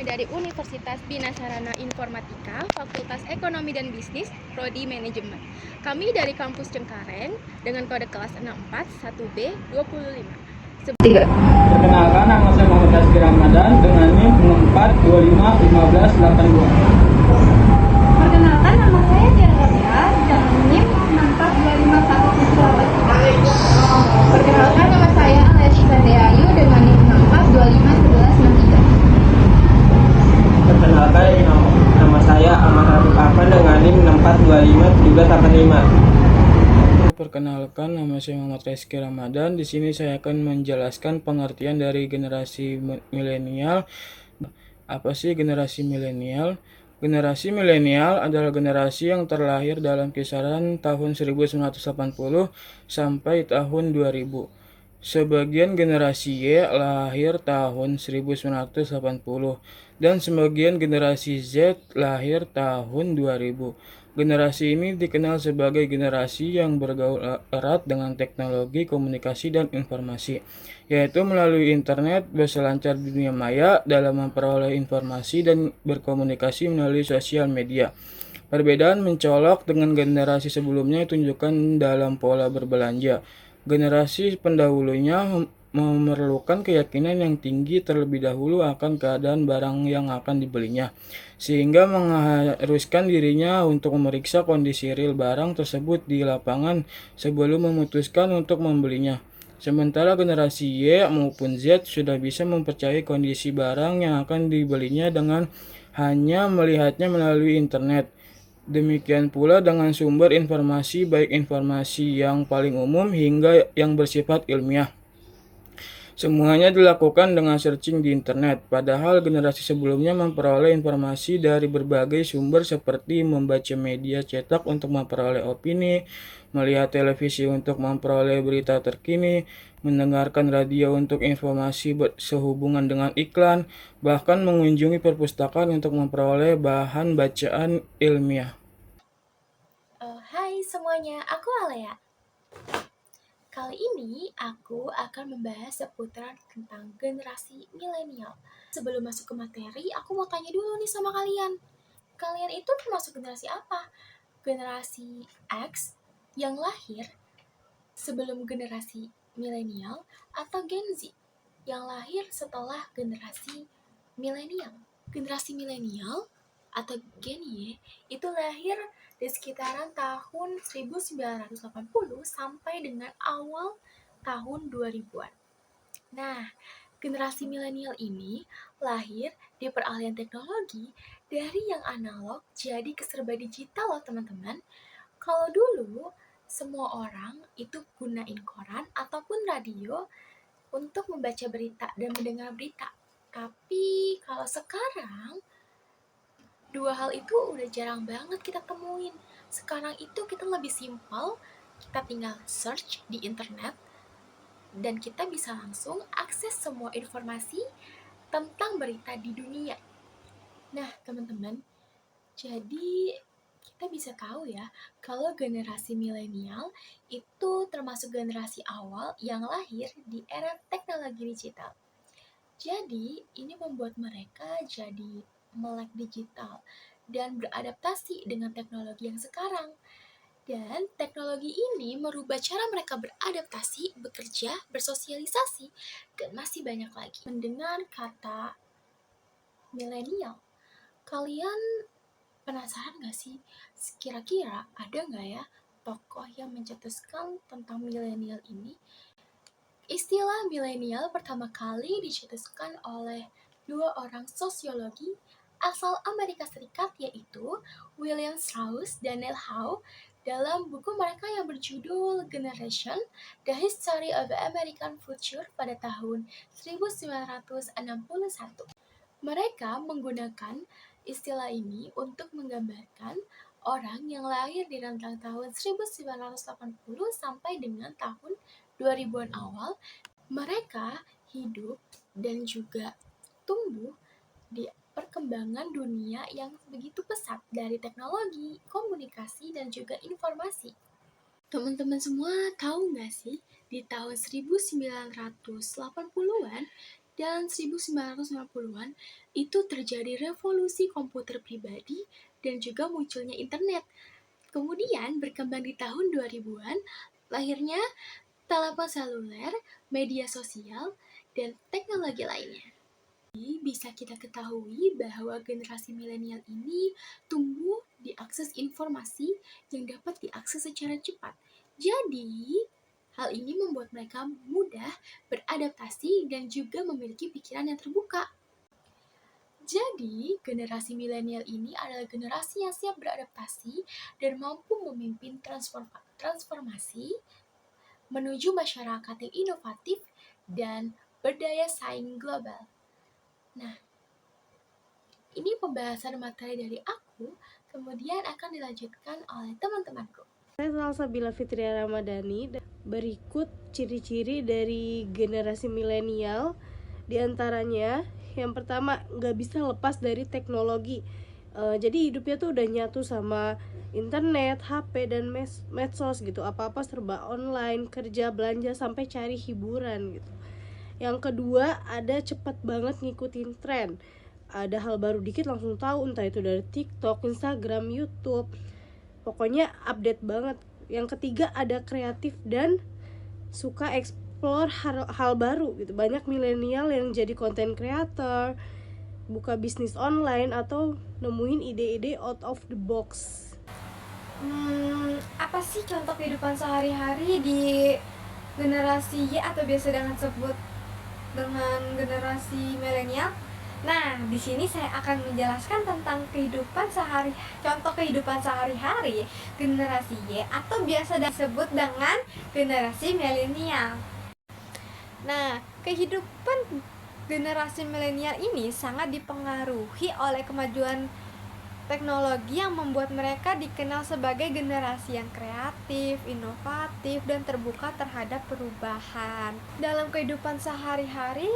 dari Universitas Bina Sarana Informatika, Fakultas Ekonomi dan Bisnis, Prodi Manajemen. Kami dari kampus Cengkareng dengan kode kelas 641B 25. Perkenalkan, nama saya Muhammad Rizky Ramadan dengan NIM 64251582. Perkenalkan, nama saya Dian Rosia dengan NIM 6425178. Perkenalkan, nama saya Alessia Deayu dengan NIM 64251163. Perkenalkan, nama saya Ahmad Rafiq Afan dengan NIM 64251785. Perkenalkan, nama saya Muhammad Rizky Ramadan. Di sini saya akan menjelaskan pengertian dari generasi milenial. Apa sih generasi milenial? Generasi milenial adalah generasi yang terlahir dalam kisaran tahun 1980 sampai tahun 2000. Sebagian generasi Y lahir tahun 1980 dan sebagian generasi Z lahir tahun 2000. Generasi ini dikenal sebagai generasi yang bergaul erat dengan teknologi komunikasi dan informasi, yaitu melalui internet, berselancar di dunia maya dalam memperoleh informasi dan berkomunikasi melalui sosial media. Perbedaan mencolok dengan generasi sebelumnya ditunjukkan dalam pola berbelanja. Generasi pendahulunya memerlukan keyakinan yang tinggi terlebih dahulu akan keadaan barang yang akan dibelinya, sehingga mengharuskan dirinya untuk memeriksa kondisi real barang tersebut di lapangan sebelum memutuskan untuk membelinya. Sementara generasi Y maupun Z sudah bisa mempercayai kondisi barang yang akan dibelinya dengan hanya melihatnya melalui internet. Demikian pula dengan sumber informasi, baik informasi yang paling umum hingga yang bersifat ilmiah. Semuanya dilakukan dengan searching di internet, padahal generasi sebelumnya memperoleh informasi dari berbagai sumber seperti membaca media cetak untuk memperoleh opini, melihat televisi untuk memperoleh berita terkini, mendengarkan radio untuk informasi sehubungan dengan iklan, bahkan mengunjungi perpustakaan untuk memperoleh bahan bacaan ilmiah. Hai semuanya, aku Alea. Kali ini aku akan membahas seputar tentang generasi milenial. Sebelum masuk ke materi, aku mau tanya dulu nih sama kalian. Kalian itu termasuk generasi apa? Generasi X yang lahir sebelum generasi milenial atau Gen Z yang lahir setelah generasi milenial? Generasi milenial atau Gen Y itu lahir di sekitaran tahun 1980 sampai dengan awal tahun 2000-an. Nah, generasi milenial ini lahir di peralihan teknologi dari yang analog jadi ke serba digital loh teman-teman. Kalau dulu semua orang itu gunain koran ataupun radio untuk membaca berita dan mendengar berita. Tapi kalau sekarang dua hal itu udah jarang banget kita temuin. Sekarang itu kita lebih simpel, kita tinggal search di internet dan kita bisa langsung akses semua informasi tentang berita di dunia. Nah, teman-teman, jadi kita bisa tahu ya, kalau generasi milenial itu termasuk generasi awal yang lahir di era teknologi digital. Jadi, ini membuat mereka jadi melek digital dan beradaptasi dengan teknologi yang sekarang. Dan teknologi ini merubah cara mereka beradaptasi, bekerja, bersosialisasi, dan masih banyak lagi. Mendengar kata milenial, kalian penasaran gak sih? Kira-kira ada gak ya tokoh yang mencetuskan tentang milenial ini? Istilah milenial pertama kali dicetuskan oleh dua orang sosiologi asal Amerika Serikat, yaitu William Strauss dan Neil Howe, dalam buku mereka yang berjudul Generation: The History of American Future pada tahun 1961. Mereka menggunakan istilah ini untuk menggambarkan orang yang lahir di rentang tahun 1980 sampai dengan tahun 2000-an awal. Mereka hidup dan juga tumbuh di perkembangan dunia yang begitu pesat dari teknologi, komunikasi, dan juga informasi. Teman-teman semua tahu nggak sih, di tahun 1980-an Dan 1990-an itu terjadi revolusi komputer pribadi dan juga munculnya internet. Kemudian berkembang di tahun 2000-an, lahirnya telepon seluler, media sosial, dan teknologi lainnya. Jadi, bisa kita ketahui bahwa generasi milenial ini tumbuh diakses informasi yang dapat diakses secara cepat. Jadi, hal ini membuat mereka mudah beradaptasi dan juga memiliki pikiran yang terbuka. Jadi, generasi milenial ini adalah generasi yang siap beradaptasi dan mampu memimpin transformasi menuju masyarakat yang inovatif dan berdaya saing global. Nah, ini pembahasan materi dari aku, kemudian akan dilanjutkan oleh teman-temanku. Saya Salsabila Fitria Ramadhani. Berikut ciri-ciri dari generasi milenial. Di antaranya, yang pertama, nggak bisa lepas dari teknologi. Jadi hidupnya tuh udah nyatu sama internet, HP, dan medsos gitu. Apa-apa serba online, kerja, belanja, sampai cari hiburan gitu. Yang kedua, ada cepat banget ngikutin tren. Ada hal baru dikit langsung tahu, entah itu dari TikTok, Instagram, YouTube. Pokoknya update banget. Yang ketiga, ada kreatif dan suka explore hal baru gitu. Banyak milenial yang jadi content creator, buka bisnis online, atau nemuin ide-ide out of the box. Apa sih contoh kehidupan sehari-hari di generasi Y atau biasa dengan sebut dengan generasi milenial? Nah, di sini saya akan menjelaskan tentang contoh kehidupan sehari-hari generasi Y atau biasa disebut dengan generasi milenial. Nah, kehidupan generasi milenial ini sangat dipengaruhi oleh kemajuan teknologi yang membuat mereka dikenal sebagai generasi yang kreatif, inovatif, dan terbuka terhadap perubahan. Dalam kehidupan sehari-hari,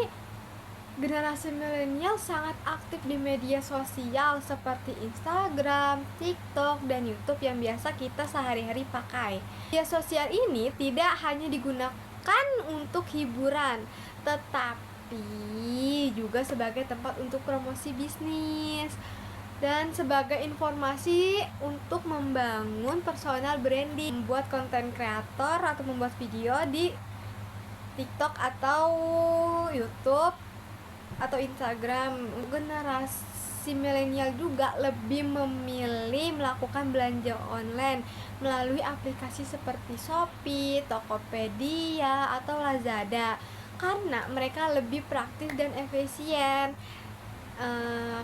generasi milenial sangat aktif di media sosial seperti Instagram, TikTok, dan YouTube yang biasa kita sehari-hari pakai. Media sosial ini tidak hanya digunakan untuk hiburan, tetapi juga sebagai tempat untuk promosi bisnis dan sebagai informasi untuk membangun personal branding, membuat konten kreator atau membuat video di TikTok atau YouTube atau Instagram. Generasi milenial juga lebih memilih melakukan belanja online melalui aplikasi seperti Shopee, Tokopedia, atau Lazada karena mereka lebih praktis dan efisien.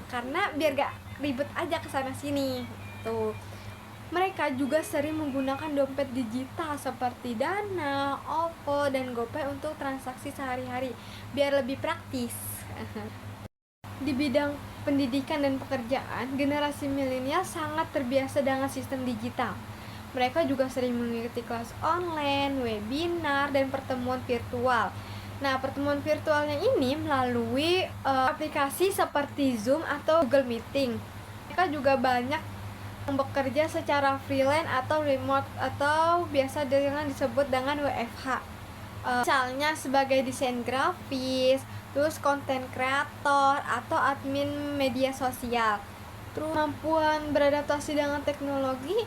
Karena biar gak ribet aja kesana sini tuh. Mereka juga sering menggunakan dompet digital seperti Dana, OVO, dan GoPay untuk transaksi sehari-hari biar lebih praktis. Di bidang pendidikan dan pekerjaan, generasi milenial sangat terbiasa dengan sistem digital. Mereka juga sering mengikuti kelas online, webinar, dan pertemuan virtual. Nah, pertemuan virtualnya ini melalui aplikasi seperti Zoom atau Google Meeting. Mereka juga banyak yang bekerja secara freelance atau remote atau biasa disebut dengan WFH. Misalnya sebagai desain grafis, terus konten kreator atau admin media sosial. Terus kemampuan beradaptasi dengan teknologi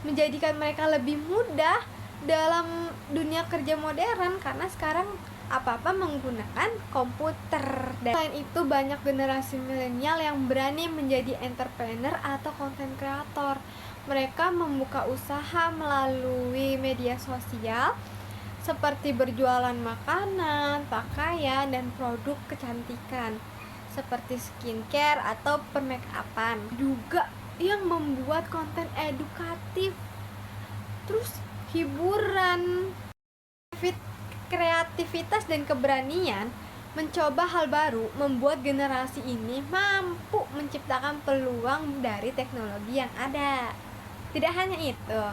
menjadikan mereka lebih mudah dalam dunia kerja modern karena sekarang apa-apa menggunakan komputer. Dan selain itu banyak generasi milenial yang berani menjadi entrepreneur atau content creator. Mereka membuka usaha melalui media sosial seperti berjualan makanan, pakaian, dan produk kecantikan seperti skincare atau permakeupan. Juga yang membuat konten edukatif, terus hiburan. Kreativitas dan keberanian mencoba hal baru membuat generasi ini mampu menciptakan peluang dari teknologi yang ada. Tidak hanya itu,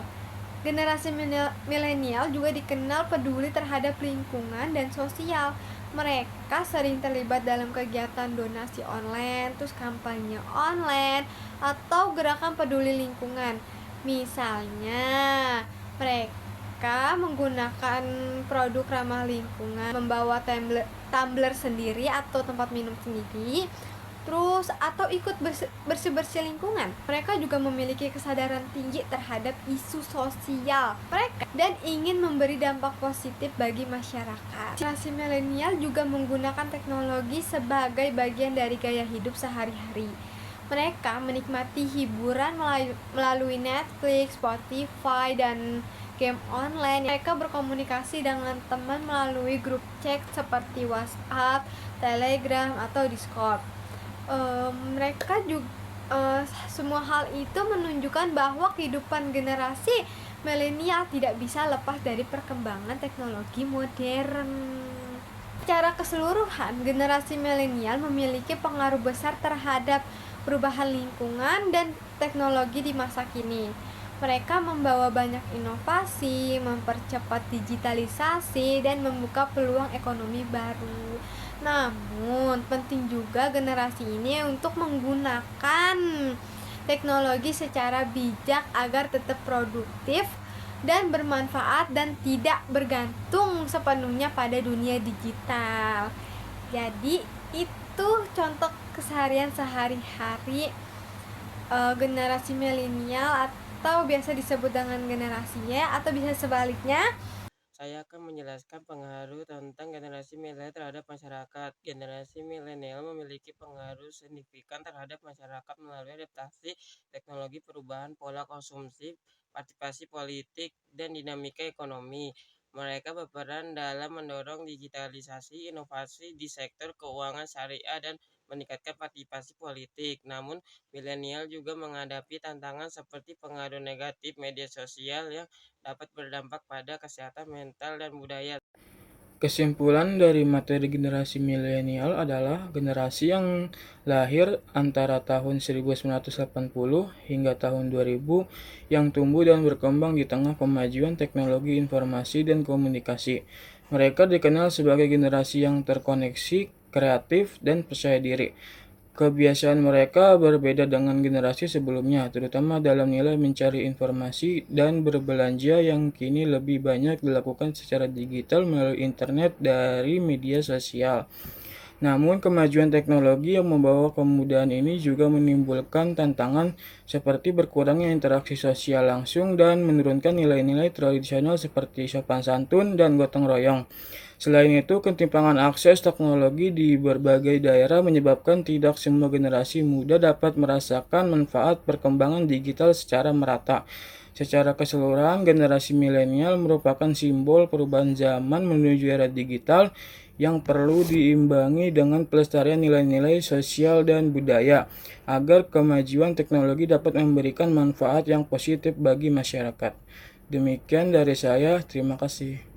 generasi milenial juga dikenal peduli terhadap lingkungan dan sosial. Mereka sering terlibat dalam kegiatan donasi online, terus kampanye online, atau gerakan peduli lingkungan. Misalnya, mereka Mereka menggunakan produk ramah lingkungan, membawa tumbler sendiri atau tempat minum sendiri, terus atau ikut bersih-bersih lingkungan. Mereka juga memiliki kesadaran tinggi terhadap isu sosial mereka dan ingin memberi dampak positif bagi masyarakat. Generasi milenial juga menggunakan teknologi sebagai bagian dari gaya hidup sehari-hari. Mereka menikmati hiburan melalui Netflix, Spotify, dan game online. Mereka berkomunikasi dengan teman melalui grup chat seperti WhatsApp, Telegram, atau Discord. Mereka juga semua hal itu menunjukkan bahwa kehidupan generasi milenial tidak bisa lepas dari perkembangan teknologi modern. Secara keseluruhan, generasi milenial memiliki pengaruh besar terhadap perubahan lingkungan dan teknologi di masa kini. Mereka membawa banyak inovasi, mempercepat digitalisasi, dan membuka peluang ekonomi baru. Namun, penting juga generasi ini untuk menggunakan teknologi secara bijak agar tetap produktif dan bermanfaat dan tidak bergantung sepenuhnya pada dunia digital. Jadi, itu contoh keseharian sehari-hari generasi milenial atau biasa disebut dengan generasi Y, atau bisa sebaliknya. Saya akan menjelaskan pengaruh tentang generasi milenial terhadap masyarakat. Generasi milenial memiliki pengaruh signifikan terhadap masyarakat melalui adaptasi teknologi, perubahan pola konsumsi, partisipasi politik, dan dinamika ekonomi. Mereka berperan dalam mendorong digitalisasi, inovasi di sektor keuangan syariah, dan meningkatkan partisipasi politik. Namun, milenial juga menghadapi tantangan seperti pengaruh negatif media sosial yang dapat berdampak pada kesehatan mental dan budaya. Kesimpulan dari materi generasi milenial adalah generasi yang lahir antara tahun 1980 hingga tahun 2000 yang tumbuh dan berkembang di tengah kemajuan teknologi informasi dan komunikasi. Mereka dikenal sebagai generasi yang terkoneksi, kreatif, dan percaya diri. Kebiasaan mereka berbeda dengan generasi sebelumnya, terutama dalam nilai mencari informasi dan berbelanja yang kini lebih banyak dilakukan secara digital melalui internet dari media sosial. Namun, kemajuan teknologi yang membawa kemudahan ini juga menimbulkan tantangan seperti berkurangnya interaksi sosial langsung dan menurunkan nilai-nilai tradisional seperti sopan santun dan gotong royong. Selain itu, ketimpangan akses teknologi di berbagai daerah menyebabkan tidak semua generasi muda dapat merasakan manfaat perkembangan digital secara merata. Secara keseluruhan, generasi milenial merupakan simbol perubahan zaman menuju era digital yang perlu diimbangi dengan pelestarian nilai-nilai sosial dan budaya agar kemajuan teknologi dapat memberikan manfaat yang positif bagi masyarakat. Demikian dari saya, terima kasih.